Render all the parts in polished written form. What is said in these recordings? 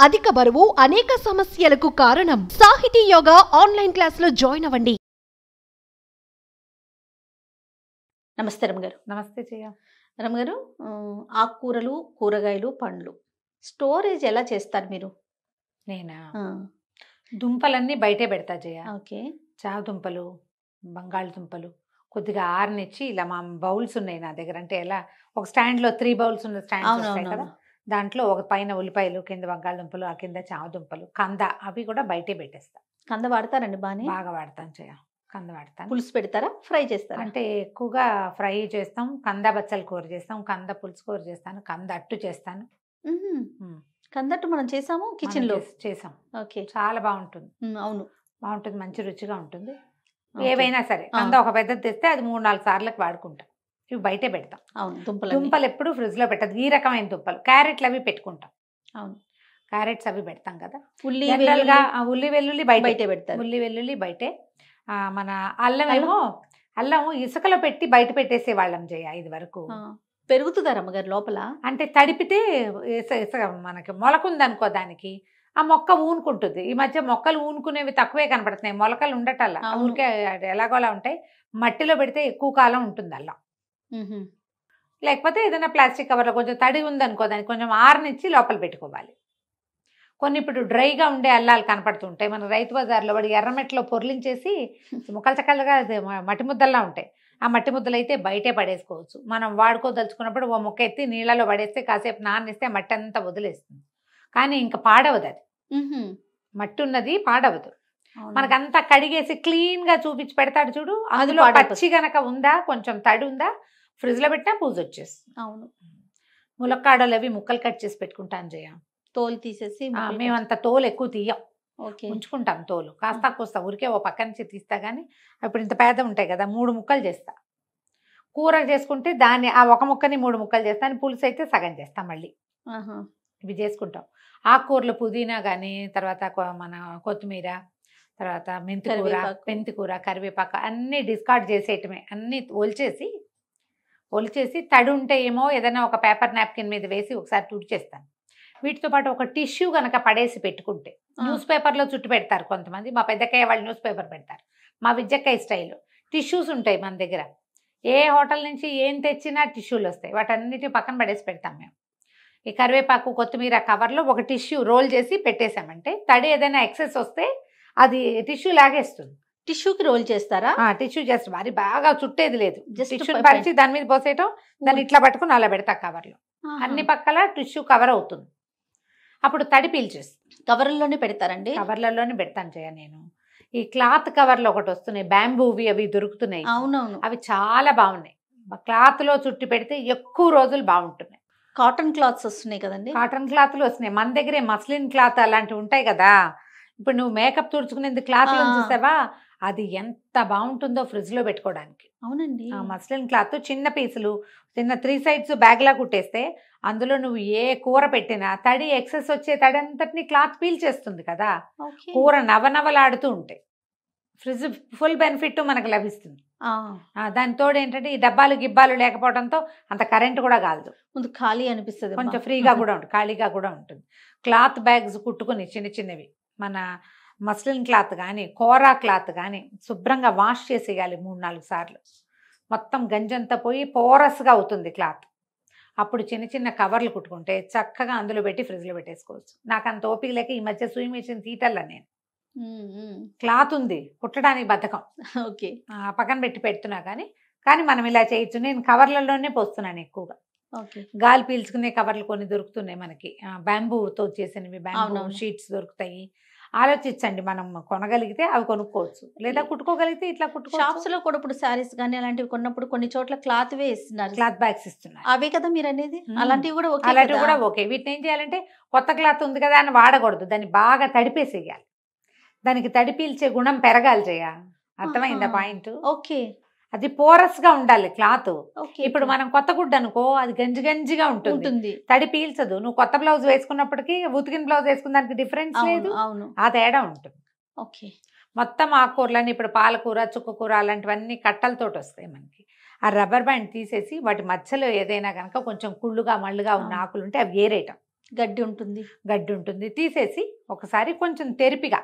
అధిక బరువు అనేక సమస్యలకు కారణం. సాహితీ యోగా ఆన్లైన్ క్లాసులో జాయిన్ అవ్వండి. నమస్తే రమగారు. నమస్తే జయ. రమగారు, ఆకుకూరలు, కూరగాయలు, పండ్లు స్టోరేజ్ ఎలా చేస్తారు మీరు? నేనా దుంపలన్నీ బయటే పెడతా జయ. ఓకే. చావ దుంపలు, బంగాళదుంపలు కొద్దిగా ఆరనిచ్చి ఇలా మా బౌల్స్ ఉన్నాయి నా దగ్గర. అంటే ఎలా ఒక స్టాండ్లో 3 బౌల్స్ ఉన్న స్టాండ్స్ వస్తాయి కదా, దాంట్లో ఒక పైన ఉల్లిపాయలు, కింద బంగాళదుంపలు, ఆ కింద చావ దుంపలు, కంద, అవి కూడా బయటే పెట్టేస్తా. కంద వాడతారండి? బాగా వాడతాను జయ. కంద వాడతాను. పులుసు పెడతారా, ఫ్రై చేస్తారా? అంటే ఎక్కువగా ఫ్రై చేస్తాం. కంద బచ్చల కూర చేస్తాం, కంద పులుసు కూర చేస్తాను, కంద అట్టు చేస్తాను. కందట్టు మనం చేసాము కిచెన్ లో చేసాం. ఓకే, చాలా బాగుంటుంది. అవును, బాగుంటుంది, మంచి రుచిగా ఉంటుంది. ఏవైనా సరే కంద ఒక పెద్దది తెస్తే అది 3-4 సార్లకు వాడుకుంటాం. ఇవి బయటే పెడతాం. అవును, దుంపలు ఎప్పుడు ఫ్రిడ్జ్ లో పెట్టదు. ఈ రకమైన దుంపలు, క్యారెట్లు అవి పెట్టుకుంటాం. అవును, క్యారెట్స్ అవి పెడతాం కదా. ఉల్లి వెల్లుల్లి బయటే పెడతారు. ఉల్లి వెల్లుల్లి బయటే. మన అల్లం ఏమో అల్లం ఇసుకలో పెట్టి బయట పెట్టేసే వాళ్ళం జయ ఇది వరకు. పెరుగుతుందా రమ్మగారు లోపల? అంటే తడిపితే మనకి మొలకుందనుకో, దానికి ఆ మొక్క ఊనుకుంటుంది. ఈ మధ్య మొక్కలు ఊనుకునేవి తక్కువే కనపడుతున్నాయి, మొలకలు ఉండటల్లా. ఊరికే ఎలాగోలా ఉంటాయి. మట్టిలో పెడితే ఎక్కువ కాలం ఉంటుంది అల్లం. లేకపోతే ఏదైనా ప్లాస్టిక్ కవర్లో కొంచెం తడి ఉందనుకో, దానికి కొంచెం ఆరనిచ్చి లోపల పెట్టుకోవాలి. కొన్ని ఇప్పుడు డ్రైగా ఉండే అల్లాలు కనపడుతుంటాయి మన రైతు బజార్లో. వాడి ఎర్రమెట్లో పొర్లించేసి ముక్కలు చక్కలుగా మట్టి ముద్దల్లా ఉంటాయి. ఆ మట్టి ముద్దలు అయితే బయటే పడేసుకోవచ్చు. మనం వాడుకోదలుచుకున్నప్పుడు ఓ మొక్క ఎత్తి నీళ్ళలో పడేస్తే కాసేపు నాన్నిస్తే మట్టి అంతా వదిలేస్తుంది. కానీ ఇంకా పాడవదు అది. మట్టి ఉన్నది పాడవదు. మనకంతా కడిగేసి క్లీన్గా చూపించి పెడతాడు చూడు. అందులో పచ్చి గనక ఉందా, కొంచెం తడి ఉందా, ఫ్రిడ్జ్లో పెట్టినా పూజ వచ్చేస్తుంది. అవును. ములక్కాడలు అవి ముక్కలు కట్ చేసి పెట్టుకుంటాను జయ. తోలు తీసేసి మేమంత తోలు ఎక్కువ తీయం, ఓకే, ఉంచుకుంటాం. తోలు కాస్త కోస్తా ఊరికే ఓ పక్క నుంచి తీస్తా. కానీ ఇప్పుడు ఇంత పేద ఉంటాయి కదా, 3 ముక్కలు చేస్తా. కూర చేసుకుంటే దాన్ని ఆ ఒక ముక్కని 3 ముక్కలు చేస్తాను. పులుసు అయితే సగం చేస్తాం. మళ్ళీ ఇవి చేసుకుంటాం. ఆకుకూరలు పుదీనా కానీ, తర్వాత మన కొత్తిమీర, తర్వాత మెంతికూర, కరివేపాకు అన్నీ డిస్కార్డ్ చేసేయటమే. అన్నీ ఒలిచేసి తడి ఉంటే ఏమో ఏదైనా ఒక పేపర్ నాప్కిన్ మీద వేసి ఒకసారి తుడిచేస్తాను. వీటితో పాటు ఒక టిష్యూ కనుక పడేసి పెట్టుకుంటే, న్యూస్ పేపర్లో చుట్టు పెడతారు కొంతమంది. మా పెద్దక్కయ్య వాళ్ళు న్యూస్ పేపర్ పెడతారు. మా విజ్జక్కయ్య స్టైల్ టిష్యూస్ ఉంటాయి మన దగ్గర. ఏ హోటల్ నుంచి ఏం తెచ్చినా టిష్యూలు వస్తాయి. వాటన్నిటి పక్కన పడేసి పెడతాం మేము. ఈ కరివేపాకు, కొత్తిమీర కవర్లో ఒక టిష్యూ రోల్ చేసి పెట్టేసామంటే తడి ఏదైనా ఎక్సెస్ వస్తే అది టిష్యూ లాగేస్తుంది. టిష్యూకి రోల్ చేస్తారా? టిష్యూ జస్ట్ మరి బాగా చుట్టేది లేదు, టిష్యూ పరిచి దాని మీద పోసేయటం, దాన్ని ఇట్లా పట్టుకుని అలా పెడతా కవర్లో. అన్ని పక్కల టిష్యూ కవర్ అవుతుంది. అప్పుడు తడి పీల్చేస్తుంది. కవర్లలోనే పెడతారండి? కవర్లలోనే పెడతాను జయ నేను. ఈ క్లాత్ కవర్లు ఒకటి వస్తున్నాయి, బ్యాంబూవి, అవి దొరుకుతున్నాయి. అవునవును, అవి చాలా బాగున్నాయి. క్లాత్లో చుట్టి పెడితే ఎక్కువ రోజులు బాగుంటున్నాయి. కాటన్ క్లాత్స్ వస్తున్నాయి కదండి? కాటన్ క్లాత్లు వస్తున్నాయి. మన దగ్గరే మస్లిన్ క్లాత్ అలాంటివి ఉంటాయి కదా. ఇప్పుడు నువ్వు మేకప్ తుడుచుకునేది క్లాత్లో చూసావా, అది ఎంత బాగుంటుందో ఫ్రిడ్జ్లో పెట్టుకోవడానికి. అవునండి. మస్లిన్ క్లాత్ చిన్న పీసులు, చిన్న 3 సైడ్స్ బ్యాగ్లా కుట్టేస్తే అందులో నువ్వు ఏ కూర పెట్టినా తడి ఎక్సెస్ వచ్చే తడి అంతటిని క్లాత్ పీల్ చేస్తుంది కదా. కూర నవనవలాడుతూ ఉంటాయి. ఫ్రిడ్జ్ ఫుల్ బెనిఫిట్ మనకు లభిస్తుంది. దాని తోడు ఏంటంటే ఈ డబ్బాలు గిబ్బాలు లేకపోవడంతో అంత కరెంట్ కూడా కాదు, ముందు ఖాళీ అనిపిస్తుంది, కొంచెం ఫ్రీగా కూడా ఉంటుంది, ఖాళీగా కూడా ఉంటుంది. క్లాత్ బ్యాగ్స్ కుట్టుకుని చిన్న చిన్నవి, మన మస్లిన్ క్లాత్ కానీ కోరా క్లాత్ కానీ శుభ్రంగా వాష్ చేసేయాలి 3-4 సార్లు. మొత్తం గంజంతా పోయి పోరస్గా అవుతుంది క్లాత్. అప్పుడు చిన్న చిన్న కవర్లు కుట్టుకుంటే చక్కగా అందులో పెట్టి ఫ్రిడ్జ్లో పెట్టేసుకోవచ్చు. నాకు అంత ఓపిక లేక ఈ మధ్య సూయి మిషన్ తీటల్లా నేను. క్లాత్ ఉంది, కుట్టడానికి బద్ధకం. ఓకే, పక్కన పెడుతున్నా కానీ మనం ఇలా చేయొచ్చు. నేను కవర్లలోనే పోస్తున్నాను ఎక్కువగా. గాలి పీల్చుకునే కవర్లు కొన్ని దొరుకుతున్నాయి మనకి, బ్యాంబూతో చేసినవి, బ్యాంబూ షీట్స్ దొరుకుతాయి. ఆలోచించండి, మనం కొనగలిగితే అవి కొనుక్కోవచ్చు, లేదా కుట్టుకోగలిగితే ఇట్లా షాప్స్ లో కూడా ఇప్పుడు శారీస్ కానీ అలాంటివి కొన్నప్పుడు కొన్ని చోట్ల క్లాత్ వేస్తున్నారు, క్లాత్ బ్యాగ్స్ ఇస్తున్నారు. అవే కదా మీరు అనేది? అలాంటివి కూడా ఓకే. వీటిని ఏం చేయాలంటే కొత్త క్లాత్ ఉంది కదా అని వాడకూడదు, దాన్ని బాగా తడిపేసేయాలి. దానికి తడి పీల్చే గుణం పెరగాలి చేయ. అర్థమైందా పాయింట్? ఓకే, అది పోరస్ గా ఉండాలి క్లాత్. ఇప్పుడు మనం కొత్త గుడ్డ అనుకో, అది గంజిగా ఉంటుంది, తడి పీల్చదు. నువ్వు కొత్త బ్లౌజ్ వేసుకున్నప్పటికీ ఉతికిన బ్లౌజ్ వేసుకున్న దానికి డిఫరెన్స్ లేదు, ఆ తేడా ఉంటుంది. ఓకే, మొత్తం ఆకుకూరలని ఇప్పుడు పాలకూర, చుక్కకూర అలాంటివన్నీ కట్టలతోటి వస్తాయి మనకి. ఆ రబ్బర్ బ్యాండ్ తీసేసి వాటి మధ్యలో ఏదైనా కనుక కొంచెం కుళ్ళుగా మళ్ళుగా ఉన్న ఆకులు ఉంటే అవి ఏరేయటం. గడ్డి ఉంటుంది. తీసేసి ఒకసారి కొంచెం తెరిపిగా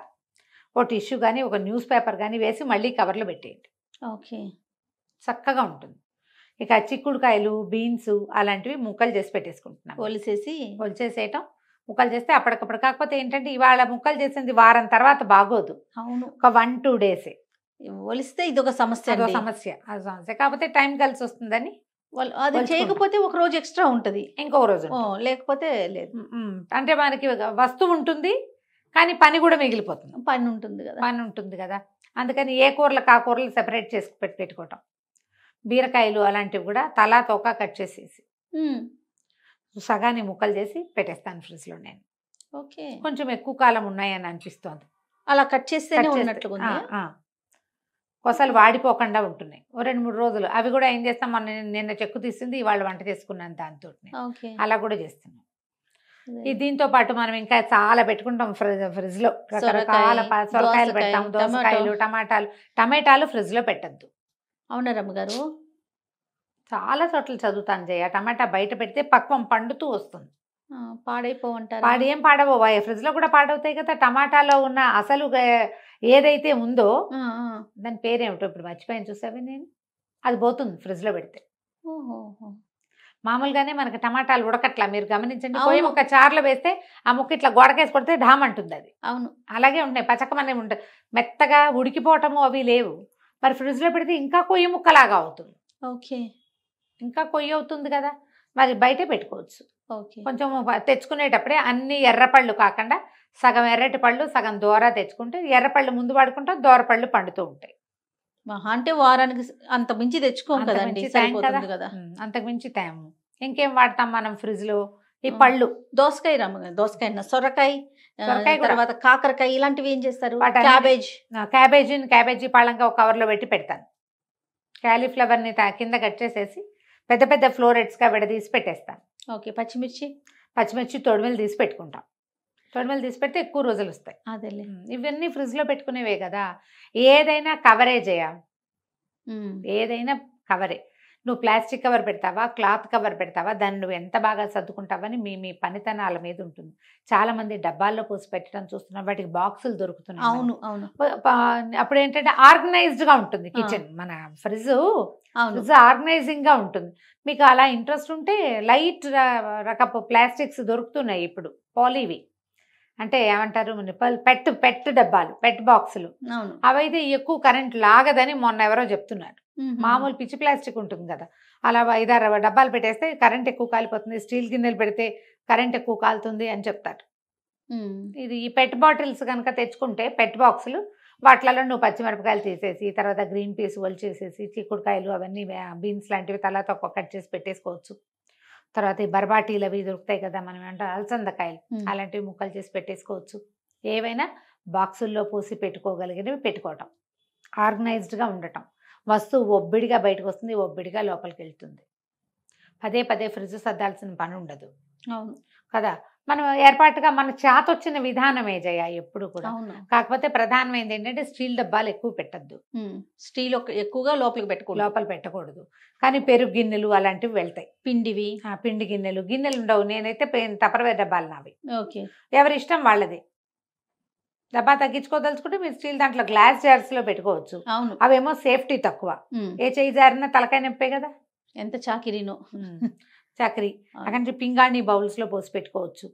ఓ టిష్యూ కానీ ఒక న్యూస్ పేపర్ కానీ వేసి మళ్ళీ కవర్లో పెట్టేయండి. ఓకే. చక్కగా ఉంటుంది. ఇక చిక్కుడుకాయలు, బీన్స్ అలాంటివి ముక్కలు చేసి పెట్టేసుకుంటున్నాం. ఒలిచేసేయటం, ముక్కలు చేస్తే అప్పటికప్పుడు. కాకపోతే ఏంటంటే ఇవాళ ముక్కలు చేసింది వారం తర్వాత బాగోదు. అవును, ఒక 1-2 డేసే ఒలిస్తే ఇదొక సమస్య. అది సమస్య. కాకపోతే టైం కలిసి వస్తుందని అది చేయకపోతే ఒక రోజు ఎక్స్ట్రా ఉంటుంది, ఇంకొక రోజు లేకపోతే లేదు. అంటే మనకి వస్తువు ఉంటుంది కానీ పని కూడా మిగిలిపోతుంది. పని ఉంటుంది కదా. అందుకని ఏ కూరలకు ఆ కూరలు సెపరేట్ చేసి పెట్టుకోవటం. బీరకాయలు అలాంటివి కూడా తలా తోక కట్ చేసేసి సగాన్ని ముక్కలు చేసి పెట్టేస్తాను ఫ్రిడ్జ్లో నేను. ఓకే. కొంచెం ఎక్కువ కాలం ఉన్నాయని అనిపిస్తోంది. అలా కట్ చేస్తేనే ఉన్నట్లుగా కొసలు వాడిపోకుండా ఉంటున్నాయి. ఓ 2-3 రోజులు అవి కూడా ఏం చేస్తాం, మన నిన్న చెక్కు తీసింది ఇవాళ వంట చేసుకున్నాను దాంతో. అలా కూడా చేస్తున్నాం. దీంతో పాటు మనం ఇంకా చాలా పెట్టుకుంటాం ఫ్రిడ్జ్ లో. రకరకాల సొరకాయలు పెడతాం, దోసకాయలు, టమాటాలు ఫ్రిడ్జ్ లో పెట్టద్దు. అవునా రమ్మగారు? చాలా చోట్ల చదువుతాను జయ. టమాటా బయట పెడితే పక్వం పండుతూ వస్తుంది. పాడైపోవంటారు. ఏం పాడవో, ఫ్రిడ్జ్ లో కూడా పాడవుతాయి కదా. టమాటాలో ఉన్న అసలు ఏదైతే ఉందో దాని పేరేమిటో ఇప్పుడు మర్చిపోయాను, చూసావి నేను. అది పోతుంది ఫ్రిడ్జ్ లో పెడితే. మామూలుగానే మనకి టమాటాలు ఉడకట్లా, మీరు గమనించండి. పోయి ఒక చారులో వేస్తే ఆ ముక్క ఇట్లా గోడకేసి కొడితే ఢామ్ అంటుంది అది. అవును, అలాగే ఉంటాయి, పచ్చకమనే ఉంటాయి. మెత్తగా ఉడికిపోవటము అవి లేవు. మరి ఫ్రిడ్జ్ లో పెడితే ఇంకా కొయ్యి ముక్కలాగా అవుతుంది. ఓకే, ఇంకా కొయ్యి అవుతుంది కదా. మరి బయటే పెట్టుకోవచ్చు. కొంచెం తెచ్చుకునేటప్పుడే అన్ని ఎర్రపళ్ళు కాకుండా సగం ఎర్రటి పళ్ళు, సగం దోర తెచ్చుకుంటే ఎర్రపళ్ళు ముందు వాడుకుంటాం, దోరపళ్ళు పండుతూ ఉంటాయి. అంటే వారానికి అంత మించి తెచ్చుకోం కదండి, కదా. అంతకు మించి తేము. ఇంకేం వాడతాం మనం ఫ్రిడ్జ్ లో? ఈ పళ్ళు, దోసకాయ దోసకాయ, సొరకాయ, తర్వాత కాకరకాయ ఇలాంటివి ఏం చేస్తారు? క్యాబేజీ పళ్ళంగా ఒక కవర్లో పెట్టి పెడతాను. క్యాలీఫ్లవర్ని కింద కట్ చేసేసి పెద్ద పెద్ద ఫ్లోరెట్స్గా విడదీసి పెట్టేస్తాను. ఓకే. పచ్చిమిర్చి తొడిమెలు తీసి పెట్టుకుంటాం. తొడిమెలు తీసి పెడితే ఎక్కువ రోజులు వస్తాయి. అదేలే. ఇవన్నీ ఫ్రిడ్జ్లో పెట్టుకునేవే కదా. ఏదైనా కవరేజ్ ఏదైనా కవరే. నువ్వు ప్లాస్టిక్ కవర్ పెడతావా, క్లాత్ కవర్ పెడతావా, దాన్ని నువ్వు ఎంత బాగా సర్దుకుంటావని మీ పనితనాల మీద ఉంటుంది. చాలా మంది డబ్బాల్లో పోసి పెట్టడం చూస్తున్నాం, వాటికి బాక్సులు దొరుకుతున్నాయి. అవును. అప్పుడు ఏంటంటే ఆర్గనైజ్డ్ గా ఉంటుంది కిచెన్. మన ఫ్రిడ్జ్ ఆర్గనైజింగ్ గా ఉంటుంది. మీకు అలా ఇంట్రెస్ట్ ఉంటే లైట్ రకపు ప్లాస్టిక్స్ దొరుకుతున్నాయి ఇప్పుడు, పాలీవి. అంటే ఏమంటారు, పెట్ డబ్బాలు, పెట్ బాక్సులు. అవైతే ఎక్కువ కరెంట్ లాగదని మొన్న ఎవరో చెప్తున్నారు. మామూలు పిచ్చి ప్లాస్టిక్ ఉంటుంది కదా, అలా 5-6 డబ్బాలు పెట్టేస్తే కరెంట్ ఎక్కువ కాలిపోతుంది, స్టీల్ గిన్నెలు పెడితే కరెంట్ ఎక్కువ కాలుతుంది అని చెప్తారు. ఇది ఈ పెట్ బాటిల్స్ కనుక తెచ్చుకుంటే, పెట్ బాక్సులు, వాటిలలో నువ్వు పచ్చిమిరపకాయలు తీసేసి, తర్వాత గ్రీన్ పీస్ చేసేసి, చిక్కుడుకాయలు అవన్నీ, బీన్స్ లాంటివి తలాతో కట్ చేసి పెట్టేసుకోవచ్చు. తర్వాత ఈ బర్బాటీలు అవి దొరుకుతాయి కదా, మనం అంటే అలసందకాయలు, అలాంటివి ముక్కలు చేసి పెట్టేసుకోవచ్చు. ఏవైనా బాక్సుల్లో పోసి పెట్టుకోగలిగినవి పెట్టుకోవటం, ఆర్గనైజ్డ్గా ఉండటం. వస్తువు ఒబ్బిడిగా బయటకు వస్తుంది, ఒబ్బిడిగా లోపలికి వెళ్తుంది. పదే ఫ్రిడ్జ్ సర్దాల్సిన పని ఉండదు. అవును కదా. మనం ఏర్పాటుగా మన చేత వచ్చిన విధానమే జయ ఎప్పుడు కూడా. కాకపోతే ప్రధానమైనది ఏంటంటే స్టీల్ డబ్బాలు ఎక్కువ పెట్టద్దు. స్టీల్ ఎక్కువగా లోపల పెట్టకూడదు. కానీ పెరుగు గిన్నెలు అలాంటివి వెళ్తాయి. పిండి గిన్నెలు ఉండవు. నేనైతే టపర్వేర్ డబ్బాలు నావి. ఎవరి ఇష్టం వాళ్ళది. డబ్బా తగ్గించుకోదలుచుకుంటే మీరు స్టీల్ దాంట్లో గ్లాస్ జార్స్ లో పెట్టుకోవచ్చు. అవేమో సేఫ్టీ తక్కువ. ఏ చేయి జారినా తలకాయ నొప్పే కదా. ఎంత చాకిరీనో. చాకరీ. అక్కడ పింగాణి బౌల్స్ లో పోసి పెట్టుకోవచ్చు.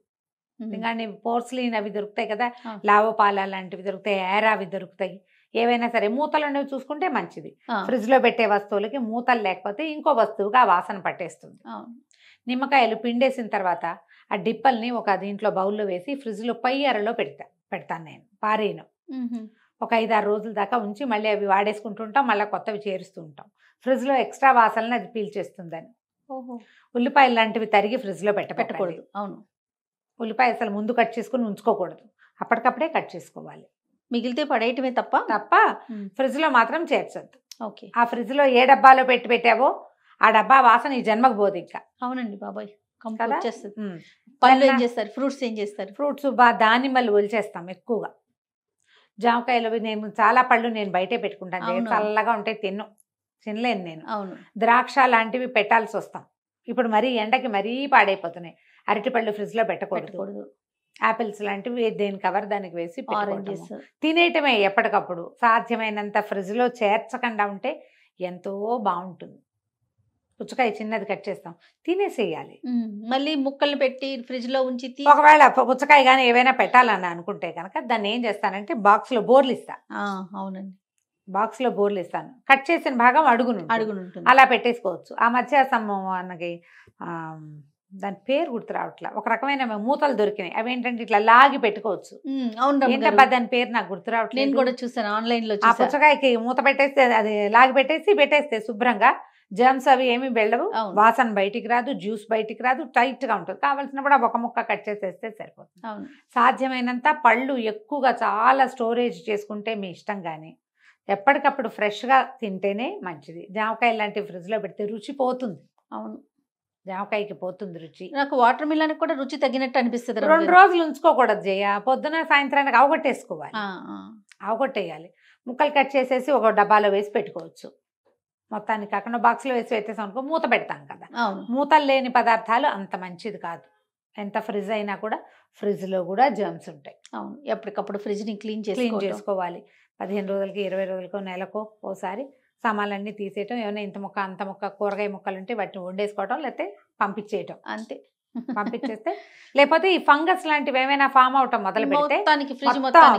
పింగాణి పోర్స్లీన్ అవి దొరుకుతాయి కదా, లావోపాల లాంటివి దొరుకుతాయి, ఏరా అవి దొరుకుతాయి. ఏవైనా సరే మూతలు అనేవి చూసుకుంటే మంచిది. ఫ్రిడ్జ్ లో పెట్టే వస్తువులకి మూతలు లేకపోతే ఇంకో వస్తువుగా ఆ వాసన పట్టేస్తుంది. నిమ్మకాయలు పిండేసిన తర్వాత ఆ డిప్పల్ని ఒక దీంట్లో బౌల్లో వేసి ఫ్రిడ్జ్ లో పై అరలో పెడతాను నేను. పారేను. ఒక 5-6 రోజుల దాకా ఉంచి మళ్ళీ అవి వాడేసుకుంటుంటాం, మళ్ళీ కొత్తవి చేరుస్తూ ఉంటాం. ఫ్రిడ్జ్ లో ఎక్స్ట్రా వాసనలు అది పీల్చేస్తుందని. ఉల్లిపాయలు లాంటివి తరిగి ఫ్రిడ్జ్ లో పెట్టకూడదు. అవును. ఉల్లిపాయ అసలు ముందు కట్ చేసుకుని ఉంచుకోకూడదు, అప్పటికప్పుడే కట్ చేసుకోవాలి. మిగిలితే పడేయటమే తప్ప ఫ్రిడ్జ్ లో మాత్రం చేర్చొద్దు. ఆ ఫ్రిడ్జ్ లో ఏ డబ్బాలో పెట్టావో ఆ డబ్బా వాసన ఈ జన్మకు పోదు ఇంకా. అవునండి బాబాయ్. పళ్ళు ఏం చేస్తారు? ఫ్రూట్స్ ఏం చేస్తారు? ఫ్రూట్స్ దానిమ్మలు ఒలిచేస్తాం ఎక్కువగా. జామకాయలు నేను చాలా పళ్ళు నేను బయటే పెట్టుకుంటాను. చల్లగా ఉంటే తినలేను నేను. ద్రాక్ష లాంటివి పెట్టాల్సి వస్తాం. ఇప్పుడు మరీ ఎండకి మరీ పాడైపోతున్నాయి. అరటిపళ్ళు ఫ్రిడ్జ్ లో పెట్టకూడదు. యాపిల్స్ లాంటివి దేని కవర్ దానికి వేసి ఆరెంజెస్ తినేయటమే ఎప్పటికప్పుడు. సాధ్యమైనంత ఫ్రిడ్జ్ లో చేర్చకుండా ఉంటే ఎంతో బాగుంటుంది. పుచ్చకాయ చిన్నది కట్ చేస్తాం, తినేసేయాలి. మళ్ళీ ముక్కలు పెట్టి ఫ్రిడ్జ్ లో ఉంచి ఒకవేళ పుచ్చకాయ కానీ ఏవైనా పెట్టాలని అనుకుంటే కనుక దాన్ని ఏం చేస్తానంటే బాక్స్ లో బోర్లు ఇస్తా. అవునండి, బాక్స్ లో బోర్లు ఇస్తాను. కట్ చేసిన భాగం అడుగును అలా పెట్టేసుకోవచ్చు. ఆ మధ్య మనకి దాని పేరు గుర్తు రావట్లా, ఒక రకమైన మూతలు దొరికినాయి. అవి ఏంటంటే ఇట్లా లాగి పెట్టుకోవచ్చు. ఏంటబ్బా దాని పేరు నాకు గుర్తు రావట్లేదు. నేను కూడా చూసాను ఆన్లైన్ లో. ఆ పుచ్చకాయకి మూత పెట్టేస్తే అది లాగి పెట్టేస్తే శుభ్రంగా జర్మ్స్ అవి ఏమి వెళ్ళవు, వాసన బయటికి రాదు, జ్యూస్ బయటికి రాదు, టైట్ గా ఉంటుంది. కావాల్సినప్పుడు ఒక ముక్క కట్ చేసేస్తే సరిపోతుంది. సాధ్యమైనంత పళ్ళు ఎక్కువగా చాలా స్టోరేజ్ చేసుకుంటే మీ ఇష్టం, కానీ ఎప్పటికప్పుడు ఫ్రెష్ గా తింటేనే మంచిది. జామకాయ లాంటివి ఫ్రిడ్జ్ లో పెడితే రుచి పోతుంది. అవును, జామకాయకి పోతుంది రుచి. నాకు వాటర్ మిలన్ కూడా రుచి తగ్గినట్టు అనిపిస్తుంది. 2 రోజులు ఉంచుకోకూడదు జయ, పొద్దున సాయంత్రానికి అవగొట్టేసుకోవాలి. అవగొట్టేయాలి. ముక్కలు కట్ చేసేసి ఒక డబ్బాలో వేసి పెట్టుకోవచ్చు. మొత్తానికి కాకుండా బాక్స్లో వేసి పెట్టేసాం అనుకో మూత పెడతాం కదా, మూతలు లేని పదార్థాలు అంత మంచిది కాదు. ఎంత ఫ్రిడ్జ్ అయినా కూడా ఫ్రిడ్జ్లో కూడా జర్మ్స్ ఉంటాయి. అవును, ఎప్పటికప్పుడు ఫ్రిడ్జ్ని క్లీన్ చేసుకోవాలి. 15 రోజులకి 20 రోజులకో నెలకో ఓసారి సామాన్లన్నీ తీసేయటం, ఏమైనా ఇంత ముక్క అంత ముక్క కూరగాయ ముక్కలు ఉంటే వాటిని వండేసుకోవటం, లేకపోతే పంపించేయటం. అంతే, పంపించేస్తే లేకపోతే ఈ ఫంగస్ లాంటివి ఏమైనా ఫామ్ అవటం మొదలు పెడితే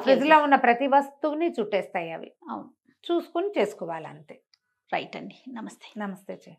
ఫ్రిడ్జ్ లో ఉన్న ప్రతి వస్తువుని చుట్టేస్తాయి అవి. అవును, చూసుకుని చేసుకోవాలి అంతే. రైట్ అండి, నమస్తే. నమస్తే.